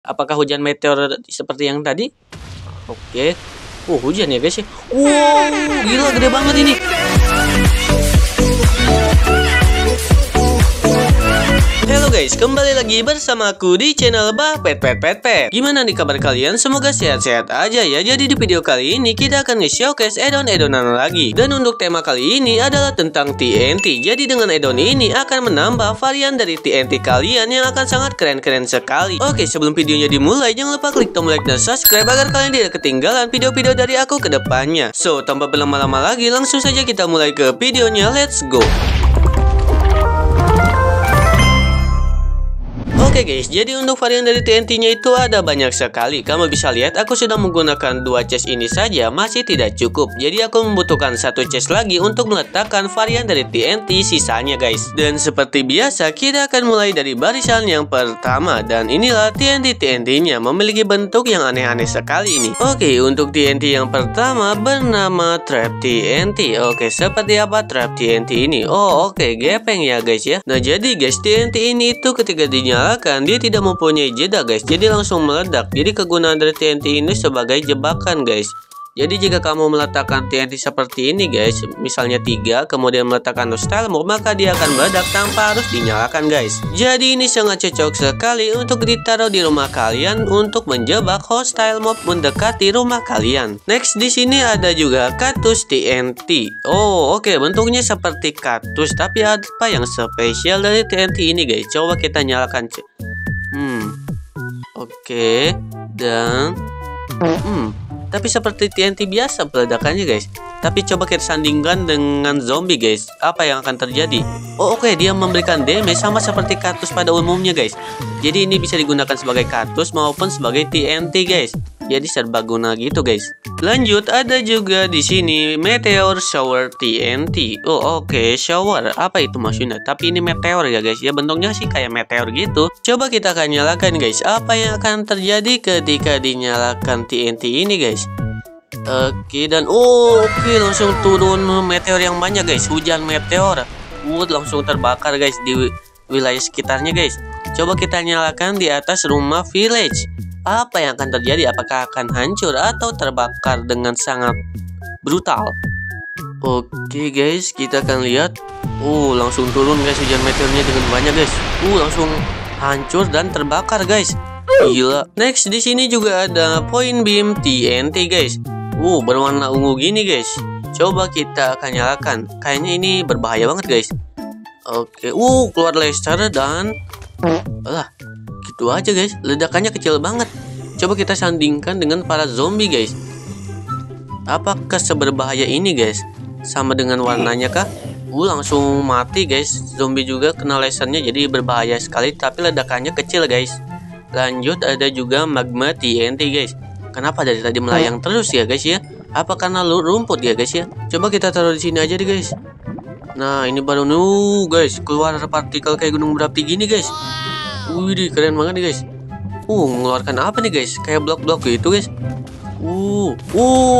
Apakah hujan meteor seperti yang tadi? Oke. Hujan ya guys ya. Wow, gila gede banget ini. Halo guys, kembali lagi bersama aku di channel Pet. Gimana nih kabar kalian? Semoga sehat-sehat aja ya. Jadi di video kali ini kita akan nge-showcase addon-addonan lagi. Dan untuk tema kali ini adalah tentang TNT. Jadi dengan addon ini akan menambah varian dari TNT kalian yang akan sangat keren-keren sekali. Oke, sebelum videonya dimulai jangan lupa klik tombol like dan subscribe agar kalian tidak ketinggalan video-video dari aku ke depannya. So, tanpa berlama-lama lagi langsung saja kita mulai ke videonya. Let's go. Oke guys, jadi untuk varian dari TNT-nya itu ada banyak sekali. Kamu bisa lihat aku sudah menggunakan 2 chest ini saja, masih tidak cukup. Jadi aku membutuhkan 1 chest lagi untuk meletakkan varian dari TNT sisanya guys. Dan seperti biasa, kita akan mulai dari barisan yang pertama. Dan inilah TNT-nya, memiliki bentuk yang aneh-aneh sekali ini. Oke, untuk TNT yang pertama bernama Trap TNT. Oke, seperti apa Trap TNT ini? Oh oke, gepeng ya guys ya. Nah jadi guys, TNT ini itu ketika dinyalakan dia tidak mempunyai jeda guys, jadi langsung meledak. Jadi kegunaan dari TNT ini sebagai jebakan guys. Jadi jika kamu meletakkan TNT seperti ini guys, misalnya 3 kemudian meletakkan style mob, maka dia akan meledak tanpa harus dinyalakan guys. Jadi ini sangat cocok sekali untuk ditaruh di rumah kalian untuk menjebak hostile mob mendekati rumah kalian. Next di sini ada juga kaktus TNT. Oh oke, bentuknya seperti kaktus, tapi apa yang spesial dari TNT ini guys? Coba kita nyalakan. Oke, dan tapi seperti TNT biasa peledakannya guys. Tapi coba kita sandingkan dengan zombie guys, apa yang akan terjadi? Oh oke, dia memberikan damage sama seperti kaktus pada umumnya guys. Jadi ini bisa digunakan sebagai kaktus maupun sebagai TNT guys. Jadi serbaguna gitu guys. Lanjut ada juga di sini Meteor Shower TNT. Oh oke, shower. Apa itu maksudnya? Tapi ini meteor ya guys. Ya bentuknya sih kayak meteor gitu. Coba kita akan nyalakan guys. Apa yang akan terjadi ketika dinyalakan TNT ini guys? Oke, dan oke, langsung turun meteor yang banyak guys. Hujan meteor. Langsung terbakar guys di wilayah sekitarnya guys. Coba kita nyalakan di atas rumah village. Apa yang akan terjadi? Apakah akan hancur atau terbakar dengan sangat brutal? Oke guys, kita akan lihat. Langsung turun guys hujan meteornya dengan banyak guys. Langsung hancur dan terbakar guys. Gila. Next di sini juga ada point beam TNT guys. Berwarna ungu gini guys. Coba kita akan nyalakan. Kayaknya ini berbahaya banget guys. Oke, keluar laser dan gitu aja guys, ledakannya kecil banget. Coba kita sandingkan dengan para zombie guys. Apakah seberbahaya ini guys? Sama dengan warnanya kah? Langsung mati guys. Zombie juga kena lasernya, jadi berbahaya sekali. Tapi ledakannya kecil guys. Lanjut ada juga magma TNT guys. Kenapa dari tadi melayang terus ya guys ya? Apa karena rumput ya guys ya? Coba kita taruh di sini aja deh guys. Nah ini baru guys, keluar partikel kayak gunung berapi gini guys. Wih, keren banget nih guys. Mengeluarkan apa nih guys? Kayak blok-blok gitu guys.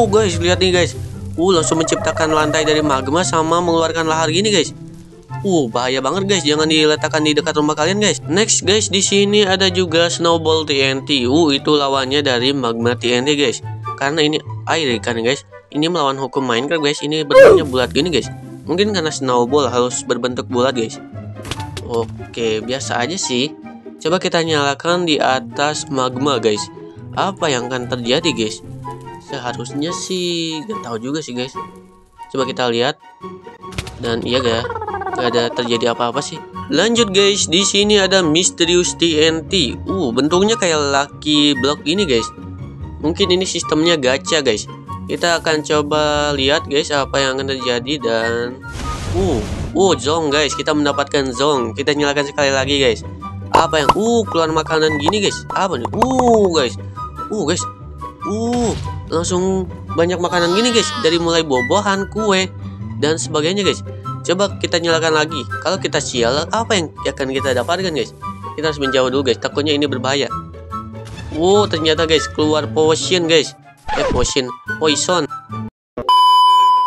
Guys, lihat nih guys. Langsung menciptakan lantai dari magma sama mengeluarkan lahar gini guys. Bahaya banget guys. Jangan diletakkan di dekat rumah kalian guys. Next guys, di sini ada juga snowball TNT. Itu lawannya dari magma TNT guys. Karena ini air kan guys. Ini melawan hukum Minecraft guys. Ini bentuknya bulat gini guys. Mungkin karena snowball harus berbentuk bulat guys. Oke, biasa aja sih. Coba kita nyalakan di atas magma guys. Apa yang akan terjadi guys? Seharusnya sih gak tahu juga sih guys. Coba kita lihat. Dan iya gak ada terjadi apa-apa sih. Lanjut guys, di sini ada Mysterious TNT. Bentuknya kayak lucky block ini guys. Mungkin ini sistemnya gacha guys. Kita akan coba lihat guys apa yang akan terjadi. Dan zong guys, kita mendapatkan zong. Kita nyalakan sekali lagi guys. Apa yang keluar makanan gini guys? Apa nih? Guys. Guys. Langsung banyak makanan gini guys. Dari mulai buah-buahan, kue dan sebagainya guys. Coba kita nyalakan lagi. Kalau kita sial, apa yang akan kita dapatkan guys? Kita harus menjauh dulu guys. Takutnya ini berbahaya. Ternyata guys keluar potion guys. Poison.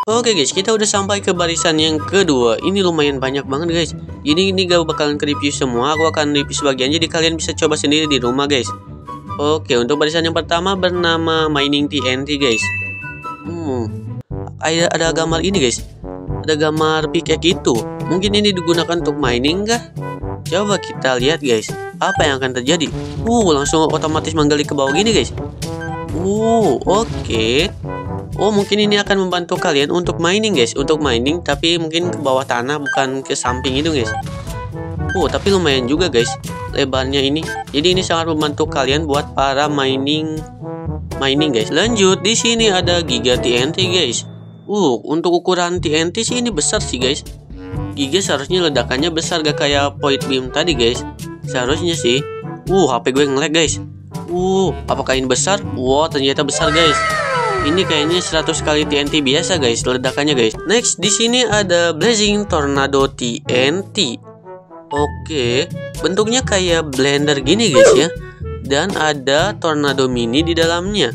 Oke guys, kita udah sampai ke barisan yang kedua. Ini lumayan banyak banget guys. Ini gak bakalan ke review semua. Aku akan review sebagian, jadi kalian bisa coba sendiri di rumah guys. Oke, untuk barisan yang pertama bernama Mining TNT guys. Ada gambar ini guys. Ada gambar pickaxe itu. Mungkin ini digunakan untuk mining kah? Coba kita lihat guys. Apa yang akan terjadi? Langsung otomatis menggali ke bawah gini guys. Oke. Mungkin ini akan membantu kalian untuk mining guys. Untuk mining tapi mungkin ke bawah tanah bukan ke samping itu guys. Tapi lumayan juga guys lebarnya ini. Jadi ini sangat membantu kalian buat para mining guys. Lanjut, di sini ada Giga TNT guys. Untuk ukuran TNT sih ini besar sih guys. Giga seharusnya ledakannya besar gak kayak Point Beam tadi guys. Seharusnya sih. HP gue nge-lag guys. Apakah ini besar? Ternyata besar guys. Ini kayaknya 100 kali TNT biasa guys ledakannya guys. Next, di sini ada Blazing Tornado TNT. Oke, bentuknya kayak blender gini guys ya. Dan ada tornado mini di dalamnya.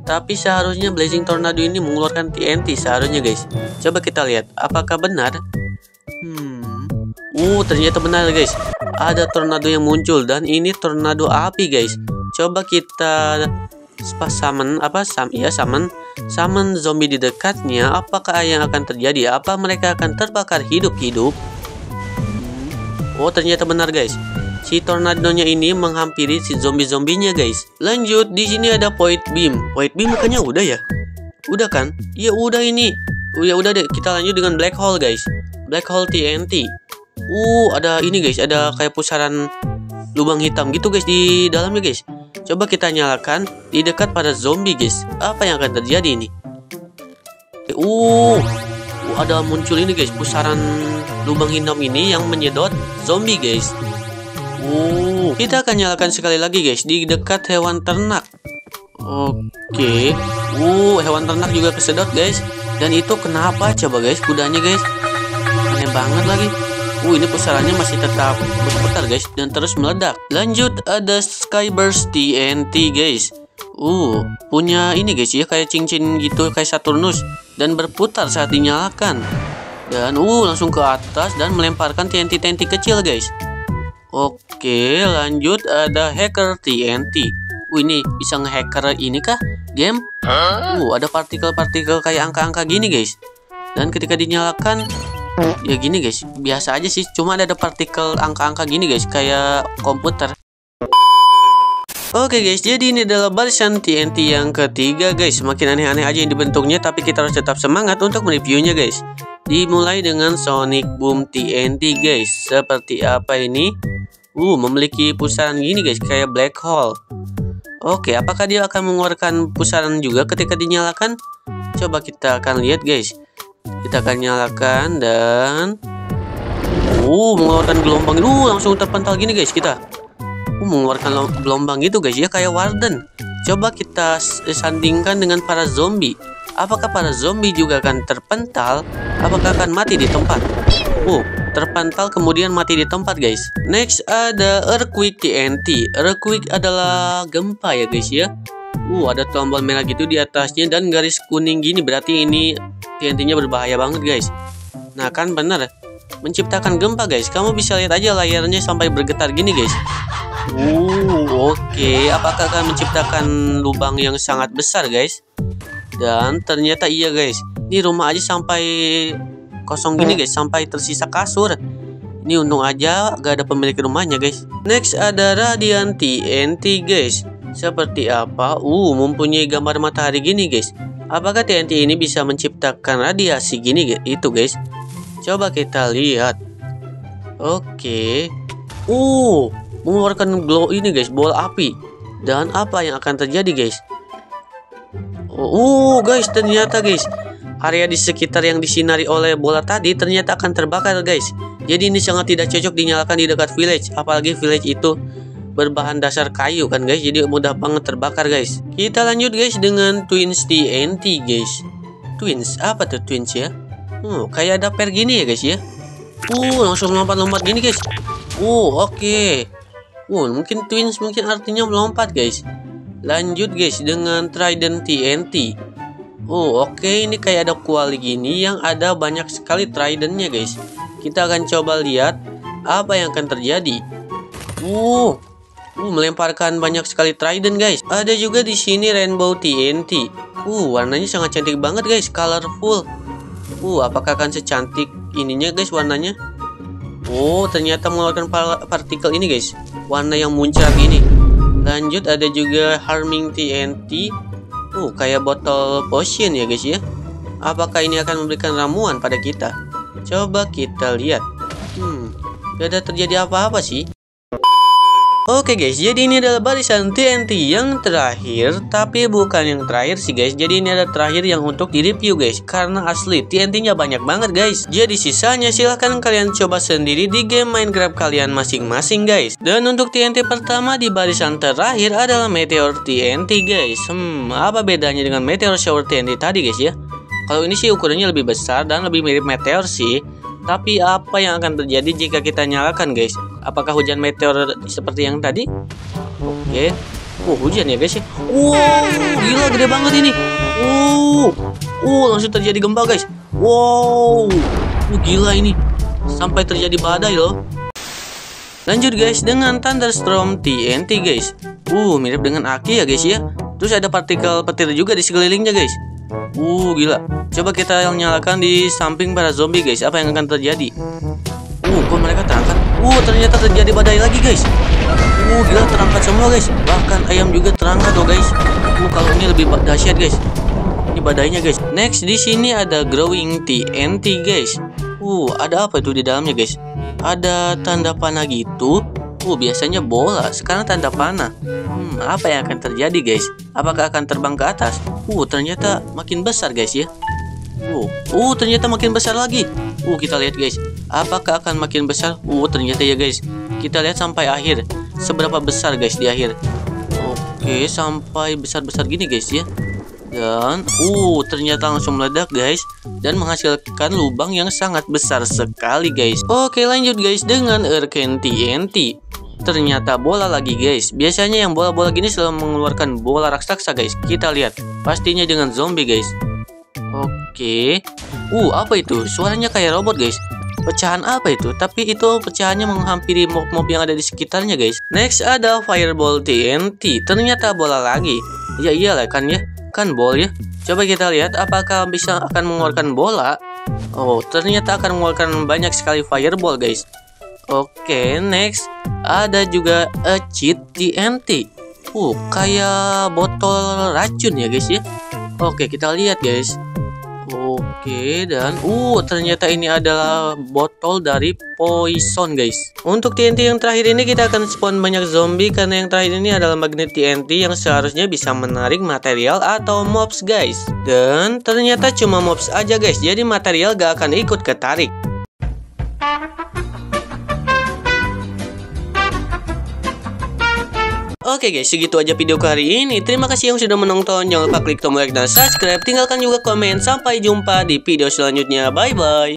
Tapi seharusnya Blazing Tornado ini mengeluarkan TNT seharusnya guys. Coba kita lihat apakah benar. Ternyata benar guys. Ada tornado yang muncul dan ini tornado api guys. Coba kita summon zombie di dekatnya. Apakah yang akan terjadi? Apa mereka akan terbakar hidup-hidup? Ternyata benar guys. Si tornadonya ini menghampiri si zombie-zombinya guys. Lanjut, di sini ada Point Beam. Point Beam bukannya udah ya? Udah kan? Iya udah ini. Ya udah deh, kita lanjut dengan Black Hole guys. Black Hole TNT. Ada ini guys, ada kayak pusaran lubang hitam gitu guys di dalamnya guys. Coba kita nyalakan di dekat pada zombie guys. Apa yang akan terjadi ini? Ada muncul ini guys, pusaran lubang hitam ini yang menyedot zombie guys. Kita akan nyalakan sekali lagi guys di dekat hewan ternak. Oke. Hewan ternak juga kesedot guys. Dan itu kenapa coba guys kudanya guys? Aneh banget lagi. Ini pusarannya masih tetap berputar guys dan terus meledak. Lanjut, ada Skyburst TNT guys. Punya ini guys ya, kayak cincin gitu kayak Saturnus dan berputar saat dinyalakan. Dan langsung ke atas dan melemparkan TNT kecil guys. Oke, lanjut ada Hacker TNT. Ini bisa ngehacker ini kah game? Ada partikel-partikel kayak angka-angka gini guys. Dan ketika dinyalakan ya gini guys, biasa aja sih, cuma ada partikel angka-angka gini guys kayak komputer. Oke guys, jadi ini adalah barisan TNT yang ketiga guys. Makin aneh-aneh aja yang dibentuknya, tapi kita harus tetap semangat untuk mereviewnya guys. Dimulai dengan Sonic Boom TNT guys. Seperti apa ini? Memiliki pusaran gini guys, kayak black hole. Oke, apakah dia akan mengeluarkan pusaran juga ketika dinyalakan? Coba kita akan lihat guys. Kita akan nyalakan dan mengeluarkan gelombang. Langsung terpental gini guys kita. Mengeluarkan gelombang gitu guys ya, kayak Warden. Coba kita sandingkan dengan para zombie. Apakah para zombie juga akan terpental? Apakah akan mati di tempat? Terpental kemudian mati di tempat guys. Next ada Earthquake TNT. Earthquake adalah gempa ya guys ya. Ada tombol merah gitu di atasnya dan garis kuning gini, berarti ini TNT-nya berbahaya banget guys. Nah kan bener, menciptakan gempa guys. Kamu bisa lihat aja layarnya sampai bergetar gini guys. Oke, apakah akan menciptakan lubang yang sangat besar guys? Dan ternyata iya guys. Ini rumah aja sampai kosong gini guys, sampai tersisa kasur. Ini untung aja gak ada pemilik rumahnya guys. Next ada Radiant TNT guys. Seperti apa? Mempunyai gambar matahari gini guys. Apakah TNT ini bisa menciptakan radiasi gini itu guys? Coba kita lihat. Oke. Mengeluarkan glow ini guys, bola api. Dan apa yang akan terjadi guys? Guys, ternyata guys, area di sekitar yang disinari oleh bola tadi ternyata akan terbakar guys. Jadi ini sangat tidak cocok dinyalakan di dekat village. Apalagi village itu berbahan dasar kayu kan guys, jadi mudah banget terbakar guys. Kita lanjut guys dengan Twins TNT guys. Twins, apa tuh Twins ya? Kayak ada pair gini ya guys ya. Langsung lompat-lompat gini guys. Oke. Mungkin Twins mungkin artinya melompat guys. Lanjut guys dengan Trident TNT. Oke, ini kayak ada kuali gini yang ada banyak sekali tridentnya guys. Kita akan coba lihat apa yang akan terjadi. Melemparkan banyak sekali trident guys. Ada juga di sini rainbow TNT. Warnanya sangat cantik banget guys, colorful. Apakah akan secantik ininya guys warnanya? Ternyata mengeluarkan partikel ini guys, warna yang muncrat ini. Lanjut ada juga harming TNT. Kayak botol potion ya guys ya. Apakah ini akan memberikan ramuan pada kita? Coba kita lihat. Gak ada terjadi apa-apa sih. Oke guys, jadi ini adalah barisan TNT yang terakhir, tapi bukan yang terakhir sih guys. Jadi ini adalah terakhir yang untuk di review guys, karena asli TNT-nya banyak banget guys. Jadi sisanya silahkan kalian coba sendiri di game Minecraft kalian masing-masing guys. Dan untuk TNT pertama di barisan terakhir adalah Meteor TNT guys. Apa bedanya dengan Meteor Shower TNT tadi guys ya? Kalau ini sih ukurannya lebih besar dan lebih mirip meteor sih. Tapi apa yang akan terjadi jika kita nyalakan guys? Apakah hujan meteor seperti yang tadi? Oke. Hujan ya guys ya. Gila gede banget ini. Langsung terjadi gempa guys. Gila ini. Sampai terjadi badai loh. Lanjut guys dengan Thunderstorm TNT guys. Mirip dengan Aki ya guys ya. Terus ada partikel petir juga di sekelilingnya guys. Gila. Coba kita nyalakan di samping para zombie guys. Apa yang akan terjadi? Kok mereka terangkat? Ternyata terjadi badai lagi guys. Gila terangkat semua guys. Bahkan ayam juga terangkat loh guys. Kalau ini lebih dahsyat guys. Ini badainya guys. Next di sini ada growing TNT guys. Ada apa itu di dalamnya guys? Ada tanda panah gitu. Biasanya bola, sekarang tanda panah. Apa yang akan terjadi guys? Apakah akan terbang ke atas? Ternyata makin besar guys ya. Ternyata makin besar lagi. Kita lihat guys. Apakah akan makin besar? Ternyata ya guys. Kita lihat sampai akhir. Seberapa besar guys di akhir? Oke, sampai besar-besar gini guys ya. Dan ternyata langsung meledak guys. Dan menghasilkan lubang yang sangat besar sekali guys. Oke, lanjut guys dengan Arcane TNT. Ternyata bola lagi guys. Biasanya yang bola-bola gini selalu mengeluarkan bola raksasa guys. Kita lihat. Pastinya dengan zombie guys. Oke. Apa itu? Suaranya kayak robot guys. Pecahan apa itu? Tapi itu pecahannya menghampiri mob-mob yang ada di sekitarnya guys. Next ada Fireball TNT. Ternyata bola lagi. Ya iyalah kan ya. Kan ball ya. Coba kita lihat apakah bisa akan mengeluarkan bola. Ternyata akan mengeluarkan banyak sekali fireball guys. Oke, next ada juga cheat TNT. Kayak botol racun ya guys ya. Oke, kita lihat guys. Oke, dan ternyata ini adalah botol dari poison guys. Untuk TNT yang terakhir ini kita akan spawn banyak zombie, karena yang terakhir ini adalah magnet TNT yang seharusnya bisa menarik material atau mobs guys. Dan ternyata cuma mobs aja guys, jadi material gak akan ikut ketarik. Oke guys, segitu aja video kali ini. Terima kasih yang sudah menonton. Jangan lupa klik tombol like dan subscribe. Tinggalkan juga komen. Sampai jumpa di video selanjutnya. Bye bye.